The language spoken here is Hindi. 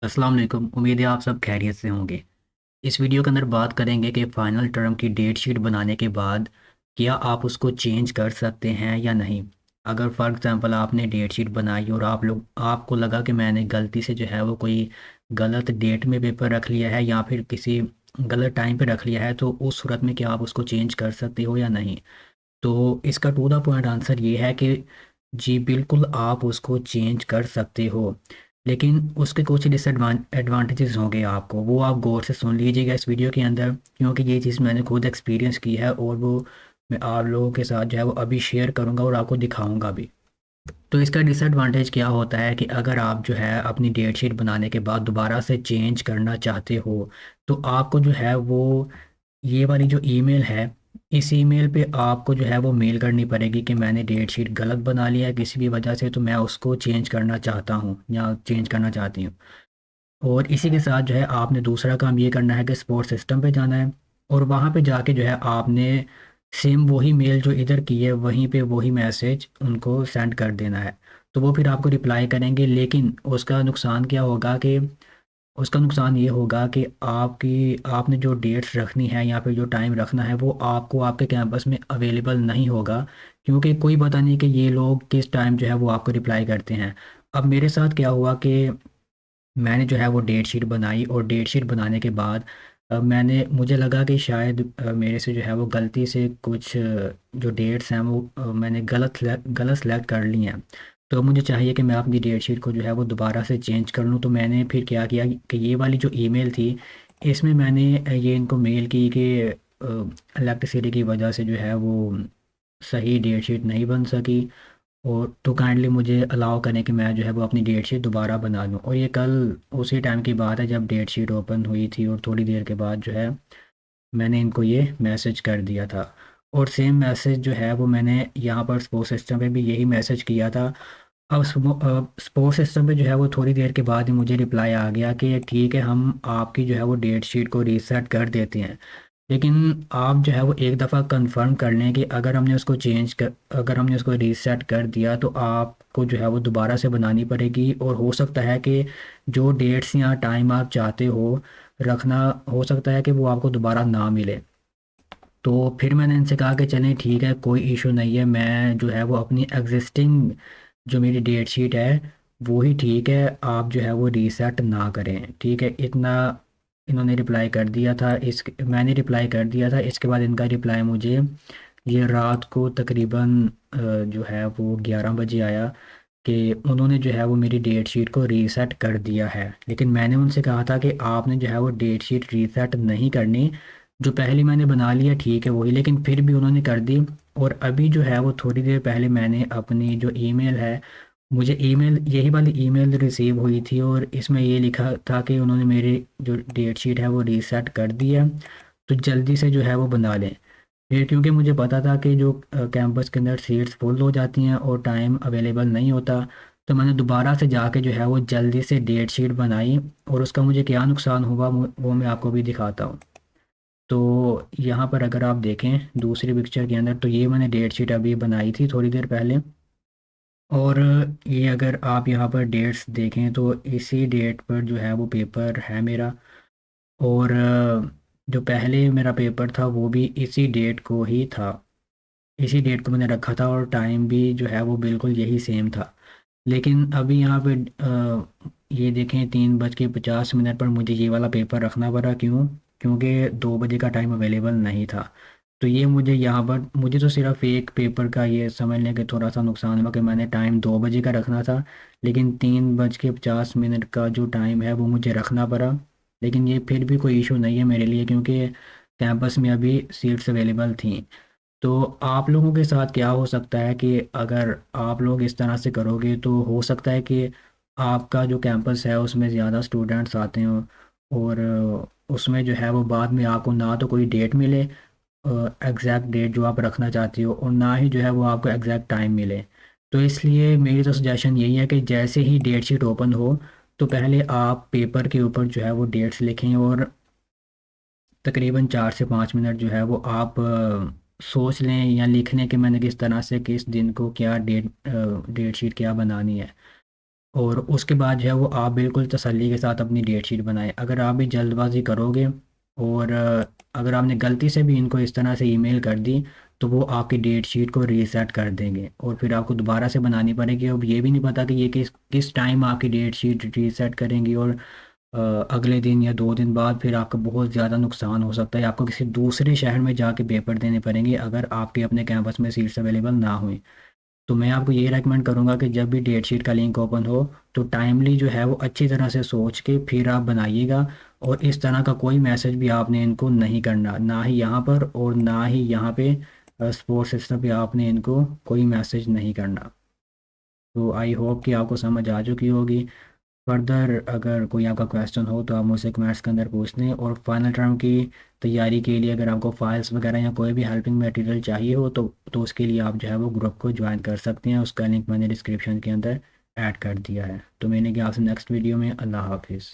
अस्सलाम वालेकुम। उम्मीद है आप सब खैरियत से होंगे। इस वीडियो के अंदर बात करेंगे कि फ़ाइनल टर्म की डेट शीट बनाने के बाद क्या आप उसको चेंज कर सकते हैं या नहीं। अगर फ़ॉर एग्ज़ाम्पल आपने डेट शीट बनाई और आपको लगा कि मैंने गलती से जो है वो कोई गलत डेट में पेपर रख लिया है या फिर किसी गलत टाइम पे रख लिया है, तो उस सूरत में क्या आप उसको चेंज कर सकते हो या नहीं। तो इसका टू द पॉइंट आंसर ये है कि जी बिल्कुल आप उसको चेंज कर सकते हो, लेकिन उसके कुछ डिसएडवांटेजेस होंगे आपको, वो आप गौर से सुन लीजिएगा इस वीडियो के अंदर, क्योंकि ये चीज़ मैंने खुद एक्सपीरियंस की है और वो मैं आप लोगों के साथ जो है वो अभी शेयर करूँगा और आपको दिखाऊँगा भी। तो इसका डिसएडवांटेज क्या होता है कि अगर आप जो है अपनी डेट शीट बनाने के बाद दोबारा से चेंज करना चाहते हो, तो आपको जो है वो ये वाली जो ईमेल है, इस ईमेल पे आपको जो है वो मेल करनी पड़ेगी कि मैंने डेट शीट गलत बना लिया है किसी भी वजह से, तो मैं उसको चेंज करना चाहता हूँ या चेंज करना चाहती हूँ। और इसी के साथ जो है आपने दूसरा काम ये करना है कि सपोर्ट सिस्टम पे जाना है और वहाँ पे जाके जो है आपने सेम वही मेल जो इधर की है वहीं पे वही मैसेज उनको सेंड कर देना है। तो वो फिर आपको रिप्लाई करेंगे, लेकिन उसका नुकसान ये होगा कि आपने जो डेट्स रखनी है या फिर जो टाइम रखना है वो आपको आपके कैंपस में अवेलेबल नहीं होगा, क्योंकि कोई पता नहीं कि ये लोग किस टाइम जो है वो आपको रिप्लाई करते हैं। अब मेरे साथ क्या हुआ कि मैंने जो है वो डेट शीट बनाई और डेट शीट बनाने के बाद मुझे लगा कि शायद मेरे से जो है वो गलती से कुछ जो डेट्स हैं वो मैंने गलत सेलेक्ट कर ली हैं। तो मुझे चाहिए कि मैं अपनी डेट शीट को जो है वो दोबारा से चेंज कर लूँ। तो मैंने फिर क्या किया कि ये वाली जो ईमेल थी, इसमें मैंने ये इनको मेल की कि इलेक्ट्रिसिटी की वजह से जो है वो सही डेट शीट नहीं बन सकी, और तो काइंडली मुझे अलाउ करें कि मैं जो है वो अपनी डेट शीट दोबारा बना लूँ। और ये कल उसी टाइम की बात है जब डेट शीट ओपन हुई थी और थोड़ी देर के बाद जो है मैंने इनको ये मैसेज कर दिया था। और सेम मैसेज जो है वो मैंने यहाँ पर सपोर्ट सिस्टम पे भी यही मैसेज किया था। अब सपोर्ट सिस्टम पे जो है वो थोड़ी देर के बाद ही मुझे रिप्लाई आ गया कि ठीक है, हम आपकी जो है वो डेट शीट को रीसेट कर देते हैं, लेकिन आप जो है वो एक दफ़ा कंफर्म कर लें कि अगर हमने उसको रीसेट कर दिया तो आपको जो है वो दोबारा से बनानी पड़ेगी, और हो सकता है कि जो डेट्स या टाइम आप चाहते हो रखना, हो सकता है कि वो आपको दोबारा ना मिले। तो फिर मैंने इनसे कहा कि चलें ठीक है, कोई इशू नहीं है, मैं जो है वो अपनी एग्जिस्टिंग जो मेरी डेट शीट है वो ही ठीक है, आप जो है वो रीसेट ना करें, ठीक है। इतना इन्होंने रिप्लाई कर दिया था, इस मैंने रिप्लाई कर दिया था। इसके बाद इनका रिप्लाई मुझे ये रात को तकरीबन जो है वो 11 बजे आया कि उन्होंने जो है वो मेरी डेट शीट को रीसेट कर दिया है। लेकिन मैंने उनसे कहा था कि आपने जो है वो डेट शीट रीसेट नहीं करनी, जो पहले मैंने बना लिया ठीक है वही, लेकिन फिर भी उन्होंने कर दी। और अभी जो है वो थोड़ी देर पहले मैंने अपनी जो ईमेल है, मुझे ईमेल यही वाली ईमेल रिसीव हुई थी और इसमें ये लिखा था कि उन्होंने मेरी जो डेट शीट है वो रीसेट कर दी है, तो जल्दी से जो है वो बना लें। फिर क्योंकि मुझे पता था कि जो कैंपस के अंदर सीट्स फुल हो जाती हैं और टाइम अवेलेबल नहीं होता, तो मैंने दोबारा से जाके जो है वो जल्दी से डेट शीट बनाई। और उसका मुझे क्या नुकसान हुआ वो मैं आपको भी दिखाता हूँ। तो यहाँ पर अगर आप देखें दूसरी पिक्चर के अंदर, तो ये मैंने डेट शीट अभी बनाई थी थोड़ी देर पहले। और ये अगर आप यहाँ पर डेट्स देखें तो इसी डेट पर जो है वो पेपर है मेरा। और जो पहले मेरा पेपर था वो भी इसी डेट को ही था, इसी डेट को मैंने रखा था और टाइम भी जो है वो बिल्कुल यही सेम था। लेकिन अभी यहाँ पे ये देखें 3:50 पर मुझे ये वाला पेपर रखना पड़ा, क्यों? क्योंकि 2 बजे का टाइम अवेलेबल नहीं था। तो ये मुझे यहाँ पर मुझे तो सिर्फ एक पेपर का ये समझ लें कि थोड़ा सा नुकसान हुआ कि मैंने टाइम 2 बजे का रखना था, लेकिन 3:50 का जो टाइम है वो मुझे रखना पड़ा। लेकिन ये फिर भी कोई इशू नहीं है मेरे लिए, क्योंकि कैंपस में अभी सीट्स अवेलेबल थी। तो आप लोगों के साथ क्या हो सकता है कि अगर आप लोग इस तरह से करोगे तो हो सकता है कि आपका जो कैंपस है उसमें ज़्यादा स्टूडेंट्स आते हों, और उसमें जो है वो बाद में आपको ना तो कोई डेट मिले, एग्जैक्ट डेट जो आप रखना चाहती हो, और ना ही जो है वो आपको एग्जैक्ट टाइम मिले। तो इसलिए मेरी तो सजेशन यही है कि जैसे ही डेट शीट ओपन हो तो पहले आप पेपर के ऊपर जो है वो डेट्स लिखें, और तकरीबन 4 से 5 मिनट जो है वो आप सोच लें या लिख लें कि मैंने किस तरह से किस दिन को क्या डेट शीट क्या बनानी है। और उसके बाद जो है वो आप बिल्कुल तसल्ली के साथ अपनी डेट शीट बनाएं। अगर आप भी जल्दबाजी करोगे और अगर आपने गलती से भी इनको इस तरह से ईमेल कर दी, तो वो आपकी डेट शीट को रीसेट कर देंगे और फिर आपको दोबारा से बनानी पड़ेगी। अब ये भी नहीं पता कि ये किस किस टाइम आपकी डेट शीट रीसेट करेंगी, और अगले दिन या 2 दिन बाद फिर आपका बहुत ज़्यादा नुकसान हो सकता है। आपको किसी दूसरे शहर में जाके पेपर देने पड़ेंगे अगर आपके अपने कैंपस में सीट्स अवेलेबल ना हुई। तो मैं आपको ये रेकमेंड करूँगा कि जब भी डेट शीट का लिंक ओपन हो तो टाइमली जो है वो अच्छी तरह से सोच के फिर आप बनाइएगा। और इस तरह का कोई मैसेज भी आपने इनको नहीं करना, ना ही यहाँ पर और ना ही यहाँ पे सपोर्ट सिस्टम पे आपने इनको कोई मैसेज नहीं करना। तो आई होप कि आपको समझ आ चुकी होगी। फर्दर अगर कोई आपका क्वेश्चन हो तो आप मुझसे कमेंट्स के अंदर पूछ लें। और फाइनल टर्म की तैयारी के लिए अगर आपको फाइल्स वगैरह या कोई भी हेल्पिंग मटेरियल चाहिए हो तो उसके लिए आप जो है वो ग्रुप को ज्वाइन कर सकते हैं। उसका लिंक मैंने डिस्क्रिप्शन के अंदर ऐड कर दिया है। तो मैंने कि आपसे नेक्स्ट वीडियो में। अल्लाह हाफिज़।